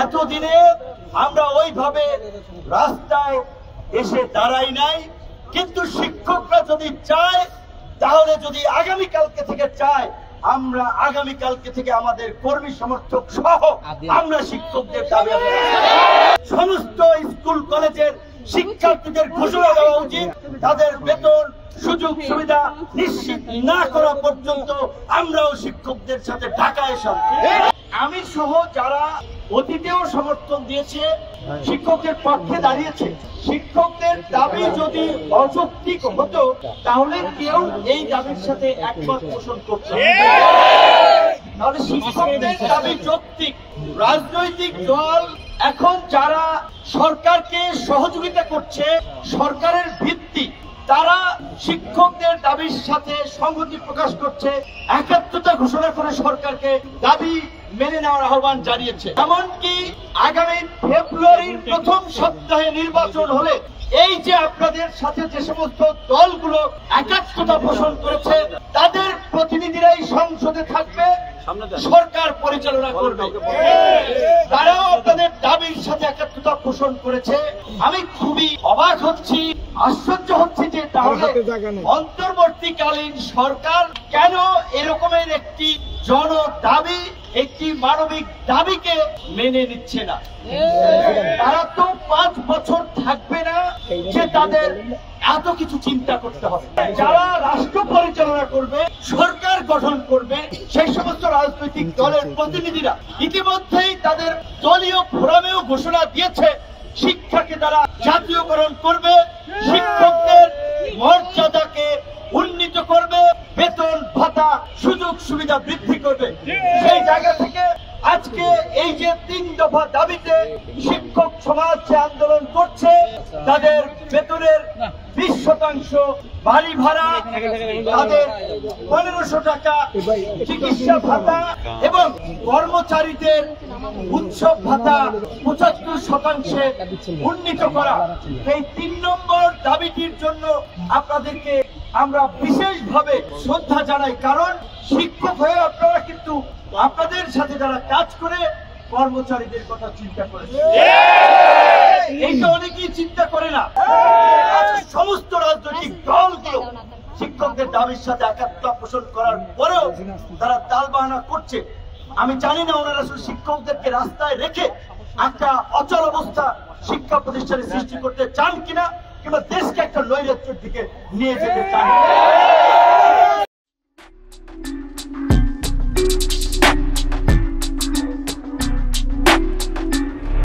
এতদিনে আমরা ওইভাবে রাস্তায় এসে দাঁড়াই নাই, কিন্তু শিক্ষকরা যদি চায়, তাহলে যদি আগামীকালকে থেকে চায়, আমরা আগামীকালকে থেকে আমাদের কর্মী সমর্থক সহ আমরা শিক্ষকদের দাবি সমস্ত স্কুল কলেজের শিক্ষার্থীদের ঘোষণা দেওয়া উচিত, তাদের বেতন সুযোগ সুবিধা নিশ্চিত না করা পর্যন্ত আমরাও শিক্ষকদের সাথে ঢাকায় এসব আমি সহ যারা অতীতেও সমর্থন দিয়েছে, শিক্ষকদের পক্ষে দাঁড়িয়েছে, শিক্ষকদের দাবি যদি অযৌক্তিক হতো তাহলে কেউ এই দাবির সাথে একমত পোষণ করত। তাহলে শিক্ষকদের দাবি যৌক্তিক। রাজনৈতিক দল এখন যারা সরকারকে সহযোগিতা করছে, সরকারের ভিত্তি, তারা শিক্ষকদের দাবির সাথে সংহতি প্রকাশ করছে, একাত্মতা ঘোষণা করে সরকারকে দাবি মেনে নেওয়ার আহ্বান জানিয়েছে। এমনকি আগামী ফেব্রুয়ারির প্রথম সপ্তাহে নির্বাচন হলে এই যে আপনাদের সাথে যে সমস্ত দলগুলো একাত্মতা পোষণ করেছে, তাদের প্রতিনিধিরাই সংসদে থাকবে, সরকার পরিচালনা করবে। তারাও আপনাদের দাবির সাথে একাত্মতা পোষণ করেছে। আমি খুবই অবাক হচ্ছি, আশ্চর্য হচ্ছি যে তাহলে অন্তর্বর্তীকালীন সরকার কেন এরকমের একটি জন দাবি, একটি মানবিক দাবিকে মেনে নিচ্ছে না। তারা তো 5 বছর থাকবে না যে তাদের এত কিছু চিন্তা করতে হবে। যারা রাষ্ট্র পরিচালনা করবে, সরকার গঠন করবে, সেই সমস্ত রাজনৈতিক দলের প্রতিনিধিরা ইতিমধ্যেই তাদের দলীয় ফোরামেও ঘোষণা দিয়েছে শিক্ষাকে তারা জাতীয়করণ করবে, শিক্ষকদের মর্যাদাকে উন্নীত করবে, বেতন ভাতা সুযোগ সুবিধা বৃদ্ধি করবে। সেই জায়গা থেকে আজকে এই যে 3 দফা দাবিতে শিক্ষক সমাজ যে আন্দোলন করছে, তাদের বেতনের 20% বাড়ি ভাড়া, তাদের 1500 টাকা চিকিৎসা ভাতা এবং কর্মচারীদের উৎসব ভাতা 75% উন্নীত করা, এই 3 নম্বর দাবিটির জন্য আপনাদেরকে আমরা বিশেষভাবে শ্রদ্ধা জানাই। কারণ শিক্ষক হয়ে আপনারা কিন্তু আপনাদের সাথে যারা কাজ করে কর্মচারীদের কথা চিন্তা করেছে, এইটা অনেকেই চিন্তা করে না। সমস্ত রাজনৈতিক দলগুলো শিক্ষকদের দাবির সাথে একাত্মতা পোষণ করার পরেও তারা তালবাহানা করছে। আমি জানি না ওনারা আসলে শিক্ষকদেরকে রাস্তায় রেখে একটা অচল অবস্থা শিক্ষা প্রতিষ্ঠানে সৃষ্টি করতে চান কিনা, কিংবা দেশকে একটা নৈরাজ্যের দিকে নিয়ে যেতে চান।